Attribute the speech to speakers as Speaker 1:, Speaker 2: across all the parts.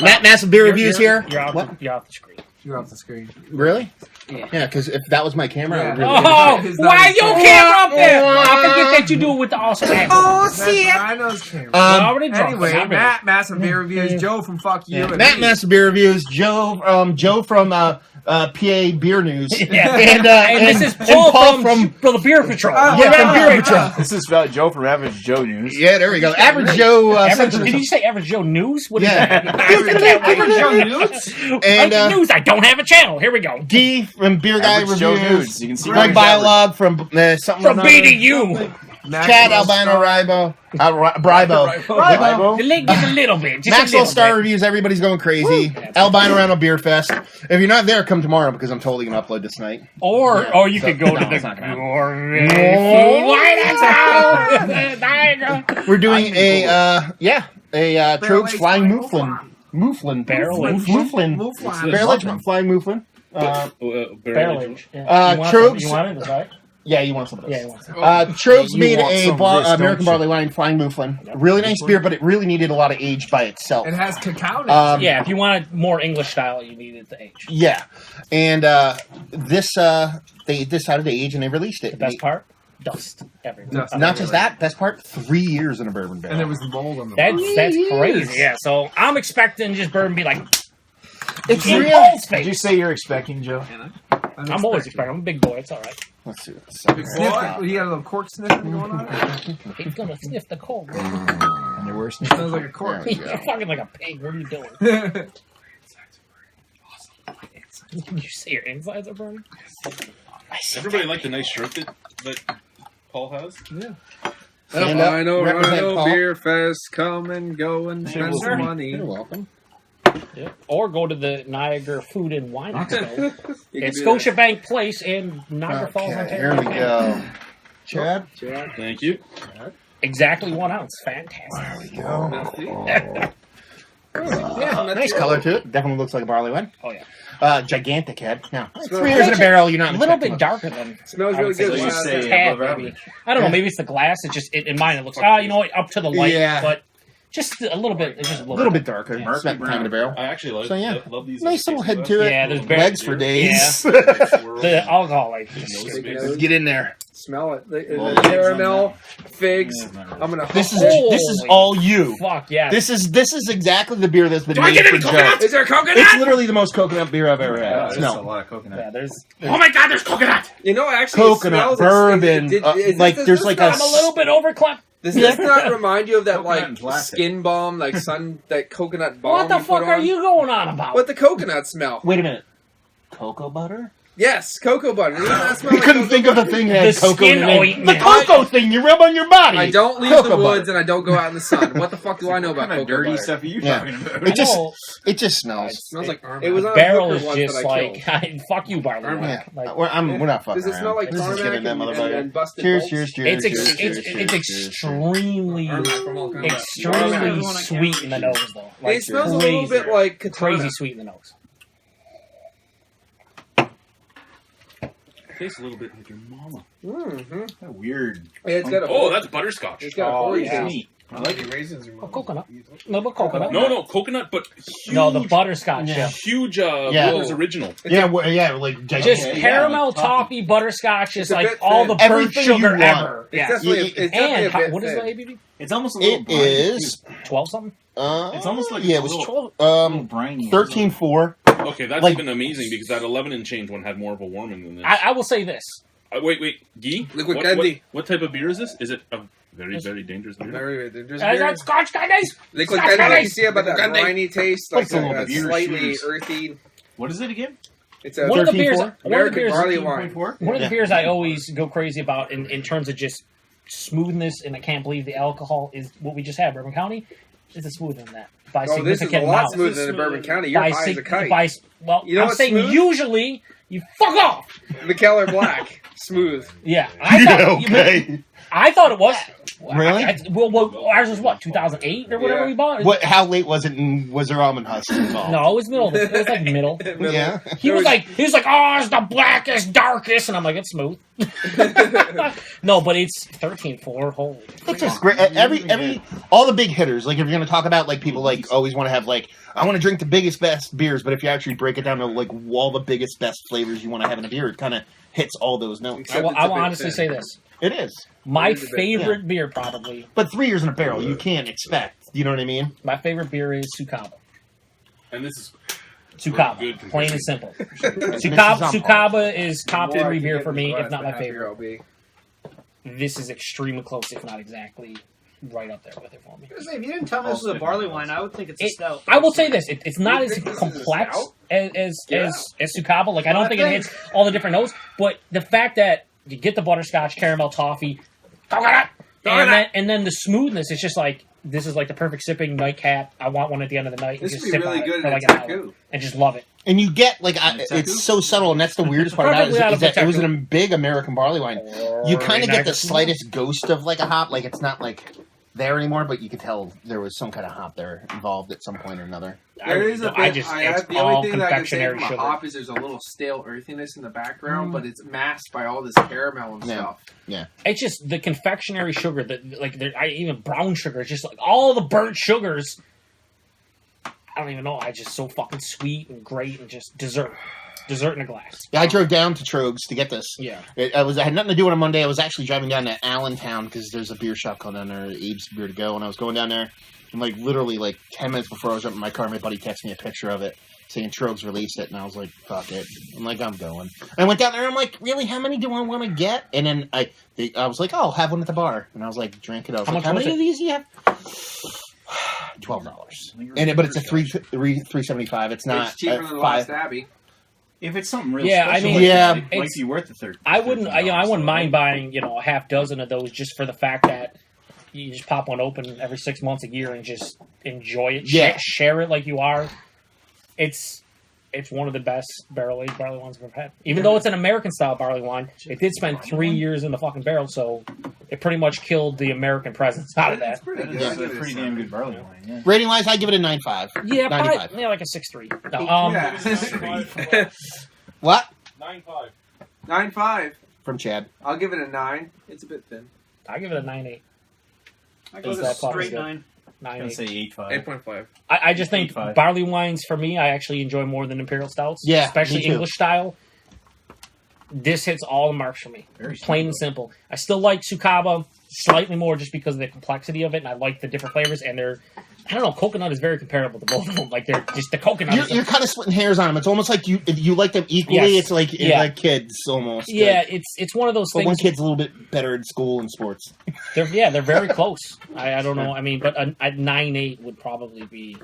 Speaker 1: MAxwell Beer Reviews here.
Speaker 2: You're off the screen.
Speaker 3: You're off the screen.
Speaker 1: Really?
Speaker 2: Yeah.
Speaker 1: Yeah, because if that was my camera, I would really
Speaker 2: why your camera up there? I forget that you do it with the awesome angle.
Speaker 3: Oh, see it. I know his camera. Anyway, MAxwell Beer Reviews, Joe from Fuck You.
Speaker 1: MAxwell Beer Reviews, Joe from PA Beer News.
Speaker 2: Yeah. And this is Paul from the Beer Patrol.
Speaker 1: From Beer Patrol.
Speaker 4: This is Joe from Average Joe News.
Speaker 1: Yeah, there we go. Average Joe.
Speaker 2: Did you say Average Joe News? What is
Speaker 1: that?
Speaker 3: Average Joe News?
Speaker 2: And news. I don't have a channel. Here we go.
Speaker 1: D from Beer Guy
Speaker 4: Average Joe
Speaker 1: Reviews.
Speaker 4: News. You can see
Speaker 1: Greg Bielawg from something
Speaker 2: from BDU.
Speaker 1: Chad Albino Rhino Bribo.
Speaker 2: The leg is a little bit.
Speaker 1: MAxwell Star Reviews. Everybody's going crazy. Albino Rhino Beer Fest. If you're not there, come tomorrow because I'm totally going to upload this night.
Speaker 2: Or you could go to the Gourmet Food White.
Speaker 1: We're doing a Tröegs Flying Mouflan. Barrel-aged Flying Mouflan.
Speaker 2: Barrel-aged.
Speaker 1: Tröegs.
Speaker 2: You want it, right?
Speaker 1: Yeah, you want some of this.
Speaker 2: Yeah, you want some.
Speaker 1: Tröegs made American Barleywine Flying Mouflan. Really nice beer, but it really needed a lot of age by itself.
Speaker 3: It has cacao in it.
Speaker 2: Yeah, if you wanted more English style, you needed the age.
Speaker 1: Yeah. And they decided to age and they released it.
Speaker 2: The best part? Dust everywhere.
Speaker 1: Not just that, best part, 3 years in a bourbon barrel.
Speaker 3: And there was mold on the
Speaker 2: That's crazy, yeah. So I'm expecting just bourbon to be like...
Speaker 1: It's real.
Speaker 4: Did you say you're expecting, Joe?
Speaker 2: I'm always expecting. I'm a big boy. It's all right.
Speaker 1: Let's see.
Speaker 3: You got a little cork sniffing going on?
Speaker 2: He's going to sniff the cold.
Speaker 4: And there were
Speaker 3: Sounds like a cork.
Speaker 2: You're fucking like a pig. What are you doing? Did you say your insides are burning?
Speaker 5: Everybody like the nice shirt that Paul has?
Speaker 3: Yeah.
Speaker 1: Rhino
Speaker 3: Beer Fest, come and go and spend some money.
Speaker 1: You're welcome.
Speaker 2: Yeah. Or go to the Niagara Food and Wine Expo. It's Scotiabank Place in Niagara Falls, Ontario.
Speaker 1: Here we go. Chad?
Speaker 5: Thank you.
Speaker 2: Exactly 1 ounce. Fantastic.
Speaker 1: There we go. Yeah, nice color to it. Definitely looks like a barley wine.
Speaker 2: Oh, yeah.
Speaker 1: Gigantic head. Now, 3 years in a barrel, you're not
Speaker 2: a little bit darker than...
Speaker 3: Smells really good.
Speaker 4: So you say
Speaker 2: tad,
Speaker 4: above
Speaker 2: maybe.
Speaker 4: average.
Speaker 2: I don't know. Maybe it's the glass. It just... in mine, it looks... you know what? Up to the light.
Speaker 1: Yeah.
Speaker 2: But just a little bit. It's just
Speaker 1: a little bit darker.
Speaker 2: Yeah.
Speaker 1: It's that time in the barrel.
Speaker 5: I actually
Speaker 1: So, yeah.
Speaker 5: love these.
Speaker 1: Nice little head to it.
Speaker 2: Yeah, there's
Speaker 1: legs for days.
Speaker 2: Yeah. The alcohol, like...
Speaker 1: Let's get in there.
Speaker 3: Smell it. The caramel, figs. I'm gonna.
Speaker 1: This is all you.
Speaker 2: Fuck yeah.
Speaker 1: This is exactly the beer that's been made
Speaker 3: get
Speaker 1: for
Speaker 3: any
Speaker 1: Joe.
Speaker 3: coconut? Is there coconut?
Speaker 1: It's literally the most coconut beer I've ever had.
Speaker 4: There's a lot of coconut.
Speaker 2: Yeah, there's
Speaker 3: Oh my god, there's coconut! You know, actually,
Speaker 1: coconut, bourbon. There's like
Speaker 2: I'm a little bit overclapped.
Speaker 3: Does this not remind you of that
Speaker 4: Coconut and
Speaker 3: like
Speaker 4: plastic.
Speaker 3: skin balm, like that coconut balm?
Speaker 2: What the
Speaker 3: you put
Speaker 2: fuck are
Speaker 3: on?
Speaker 2: you going on about?
Speaker 3: What the coconut smell?
Speaker 1: Wait a minute. Cocoa butter?
Speaker 3: Yes, cocoa butter. Doesn't that smell
Speaker 1: You
Speaker 3: like
Speaker 1: couldn't
Speaker 3: cocoa
Speaker 1: think of
Speaker 3: butter?
Speaker 1: the thing that had
Speaker 2: The
Speaker 1: cocoa in
Speaker 2: skin
Speaker 1: it.
Speaker 2: ointment.
Speaker 1: The cocoa thing you rub on your body.
Speaker 3: I don't leave
Speaker 1: Cocoa
Speaker 3: the woods
Speaker 1: butter.
Speaker 3: and I don't go out in the sun. What the fuck do I know about
Speaker 4: What kind of
Speaker 3: cocoa
Speaker 4: dirty
Speaker 3: butter?
Speaker 4: stuff are you
Speaker 1: Yeah.
Speaker 4: talking about?
Speaker 1: It just smells.
Speaker 3: It smells like
Speaker 2: It
Speaker 3: it was on
Speaker 2: barrel
Speaker 3: a
Speaker 2: is
Speaker 3: hooker once
Speaker 2: just
Speaker 3: that I
Speaker 2: like
Speaker 3: killed.
Speaker 2: fuck you, Barley.
Speaker 1: Yeah.
Speaker 2: Like,
Speaker 1: We're not fucking
Speaker 3: Does it smell
Speaker 1: around.
Speaker 3: like
Speaker 1: This is
Speaker 3: tarmac
Speaker 1: getting that
Speaker 3: and
Speaker 1: motherfucker.
Speaker 3: busted
Speaker 1: Cheers,
Speaker 3: bolts?
Speaker 1: cheers, cheers.
Speaker 2: it's extremely sweet in the nose though. Like,
Speaker 3: It smells a little bit like katana.
Speaker 2: crazy sweet in the nose.
Speaker 5: Tastes a little bit like your mama.
Speaker 3: Mm-hmm.
Speaker 4: Weird.
Speaker 3: Yeah, it's got a
Speaker 5: Oh, that's butterscotch.
Speaker 3: It's got a hoary
Speaker 2: yeah.
Speaker 3: taste.
Speaker 4: I like it. Raisins
Speaker 2: Oh, coconut. No, but coconut.
Speaker 5: No, coconut, but huge.
Speaker 2: No, the butterscotch.
Speaker 1: Yeah.
Speaker 5: Huge.
Speaker 1: Yeah.
Speaker 5: Wills original.
Speaker 1: Like
Speaker 2: Just
Speaker 1: gigantic.
Speaker 2: caramel, toffee, butterscotch is
Speaker 3: It's a
Speaker 2: like
Speaker 3: bit
Speaker 2: all the
Speaker 3: thin.
Speaker 2: burnt
Speaker 1: Everything
Speaker 2: sugar
Speaker 1: you want.
Speaker 2: ever.
Speaker 3: It's
Speaker 2: Yeah.
Speaker 3: definitely, it's definitely
Speaker 2: And
Speaker 3: a bit
Speaker 2: what is the
Speaker 3: thin.
Speaker 2: ABV?
Speaker 4: It's almost a little
Speaker 1: It
Speaker 4: briny.
Speaker 1: is.
Speaker 2: 12 something.
Speaker 4: It's almost like
Speaker 1: yeah,
Speaker 4: a
Speaker 1: it was
Speaker 4: little-
Speaker 1: 12.
Speaker 4: briny.
Speaker 1: 13.4.
Speaker 5: Okay, that's
Speaker 1: Like-
Speaker 5: even amazing because that 11 and change one had more of a warming than this.
Speaker 2: I will say this.
Speaker 5: Wait, Guy?
Speaker 3: Liquid
Speaker 5: what,
Speaker 3: candy.
Speaker 5: What type of beer is this? Is it a very, very dangerous beer?
Speaker 3: Very good. There's
Speaker 2: That's Scotch candies.
Speaker 3: liquid
Speaker 2: Scotch
Speaker 3: candy. You
Speaker 2: candies.
Speaker 3: see about that
Speaker 5: Candy.
Speaker 3: briny taste, like
Speaker 1: Like a little
Speaker 3: a
Speaker 1: bit.
Speaker 3: slightly
Speaker 4: Shoes.
Speaker 3: earthy.
Speaker 4: What is it again?
Speaker 3: It's a
Speaker 2: One of the beers.
Speaker 1: 13.4?
Speaker 2: One of the
Speaker 3: American
Speaker 2: beers.
Speaker 3: barley wine.
Speaker 4: 13.4?
Speaker 2: One of the
Speaker 1: Yeah.
Speaker 2: beers I always go crazy about in terms of just smoothness, and I can't believe the alcohol is what we just had. Bourbon County is smoother than that by
Speaker 3: Oh, this is a
Speaker 2: significant
Speaker 3: lot
Speaker 2: amount.
Speaker 3: smoother than Bourbon County. You're
Speaker 2: By
Speaker 3: high as a
Speaker 2: sig-
Speaker 3: kite.
Speaker 2: by- well,
Speaker 3: You know
Speaker 2: I'm
Speaker 3: what's
Speaker 2: saying
Speaker 3: smooth?
Speaker 2: usually you fuck off.
Speaker 3: The Keller Black. Smooth.
Speaker 2: Yeah, I thought, I thought it was.
Speaker 1: Really?
Speaker 2: Well, ours was what, 2008 or whatever we bought?
Speaker 1: What? How late was it, and was there almond husks involved?
Speaker 2: No, it was middle. It was like middle.
Speaker 1: Yeah.
Speaker 2: He was like, oh, it's the blackest, darkest, and I'm like, it's smooth. No, but it's 13.4. Holy.
Speaker 1: It's just great. All the big hitters. Like if you're going to talk about like people like always want to have like I want to drink the biggest, best beers, but if you actually break it down to like all the biggest, best flavors you want to have in a beer, it kind of hits all those notes.
Speaker 2: I will honestly say this.
Speaker 1: It is.
Speaker 2: My favorite beer, probably.
Speaker 1: But 3 years in a barrel, you can't expect. You know what I mean?
Speaker 2: My favorite beer is Sukaba.
Speaker 5: And this is
Speaker 2: Sukaba,
Speaker 5: good
Speaker 2: plain and simple. Sukaba is top 3 beer for me, if not my favorite. This is extremely close, if not exactly right up there with it for me.
Speaker 6: If you didn't tell me this was a barley wine, I would think it's a stout.
Speaker 2: I will say this: it's not as complex as Sukaba. Like I don't think it hits all the different notes, but the fact that you get the butterscotch, caramel, toffee, and then the smoothness, it's just like this is like the perfect sipping nightcap. I want one at the end of the night and just sip on it for like an hour and just love it.
Speaker 1: And you get like it's so subtle, and that's the weirdest part about it is that it was a big American barley wine. You kind of get the slightest ghost of like a hop, like it's not like there anymore, but you could tell there was some kind of hop there involved at some point or another.
Speaker 3: There is a bit. The only thing that I can say from a hop is there's a little stale earthiness in the background, but it's masked by all this caramel and stuff.
Speaker 1: Yeah,
Speaker 2: it's just the confectionery sugar, even brown sugar. It's just like all the burnt sugars. I don't even know. I just so fucking sweet and great and just dessert in a glass.
Speaker 1: Yeah, I drove down to Tröegs to get this.
Speaker 2: Yeah,
Speaker 1: I had nothing to do on a Monday. I was actually driving down to Allentown because there's a beer shop called down there, Abe's Beer to Go, and I was going down there. And like literally like 10 minutes before I was up in my car, my buddy texted me a picture of it saying Tröegs released it, and I was like, fuck it. I'm like, I'm going. I went down there, and I'm like, really, how many do I want to get? And then I was like, oh, I'll have one at the bar. And I was like, drink it. I was like, how many of these do you have? $12. But it's a $3.75. It's not.
Speaker 3: It's cheaper than the last Abbey.
Speaker 4: If it's something real
Speaker 2: special,
Speaker 4: I mean,
Speaker 2: it
Speaker 4: might be worth the $30.
Speaker 2: I wouldn't mind buying, a half dozen of those just for the fact that you just pop one open every 6 months, a year, and just enjoy it.
Speaker 1: Yeah.
Speaker 2: Share it like you are. It's one of the best barrel-aged barley wines we've had. Even though it's an American-style barley wine, it did spend 3 years in the fucking barrel, so it pretty much killed the American presence out of that.
Speaker 4: It's a pretty damn good barley wine, yeah.
Speaker 1: Rating-wise, I give it a 9.5.
Speaker 2: Yeah,
Speaker 1: 95.
Speaker 2: probably, like a 6.3. No,
Speaker 1: What?
Speaker 5: 9.5.
Speaker 3: 9.5.
Speaker 1: From Chad.
Speaker 3: I'll give it a 9. It's a bit thin.
Speaker 2: I give it a 9.8.
Speaker 6: I go a straight 9.
Speaker 4: I'm going to say 8.5.
Speaker 3: 8.5.
Speaker 2: I just think barley wines, for me, I actually enjoy more than imperial stouts.
Speaker 1: Yeah,
Speaker 2: especially English style. This hits all the marks for me. Plain and simple. I still like Sukaba slightly more just because of the complexity of it, and I like the different flavors, and I don't know, coconut is very comparable to both of them. Like, they're just the coconut.
Speaker 1: You're kind of splitting hairs on them. It's almost like you like them equally.
Speaker 2: Yes.
Speaker 1: It's like like kids almost.
Speaker 2: Yeah, it's one of those things.
Speaker 1: One kid's a little bit better in school and sports.
Speaker 2: They're very close. I don't know. I mean, but a 9.8 would probably be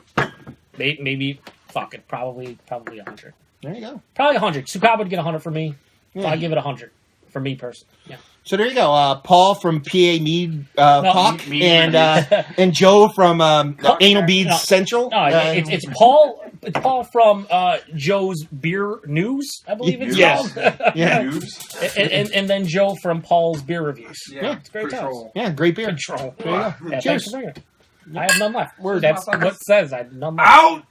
Speaker 2: maybe fuck it, probably 100.
Speaker 1: There you go.
Speaker 2: Probably 100. Sukaba would get 100 for me. Yeah. So I give it 100 for me personally. Yeah.
Speaker 1: So there you go. Paul from PA Mead Puck and Joe from Anal Beads Central.
Speaker 2: No, it's Paul. It's Paul from Joe's Beer News, I believe it's called.
Speaker 1: Yeah.
Speaker 2: and then Joe from Paul's Beer Reviews.
Speaker 3: Yeah,
Speaker 2: it's great times.
Speaker 1: Yeah, great beer.
Speaker 2: Control.
Speaker 1: There you go.
Speaker 2: Yeah,
Speaker 1: Cheers.
Speaker 2: Thanks for bringing it. I have none left. That's what it says. I have none left.
Speaker 3: Out!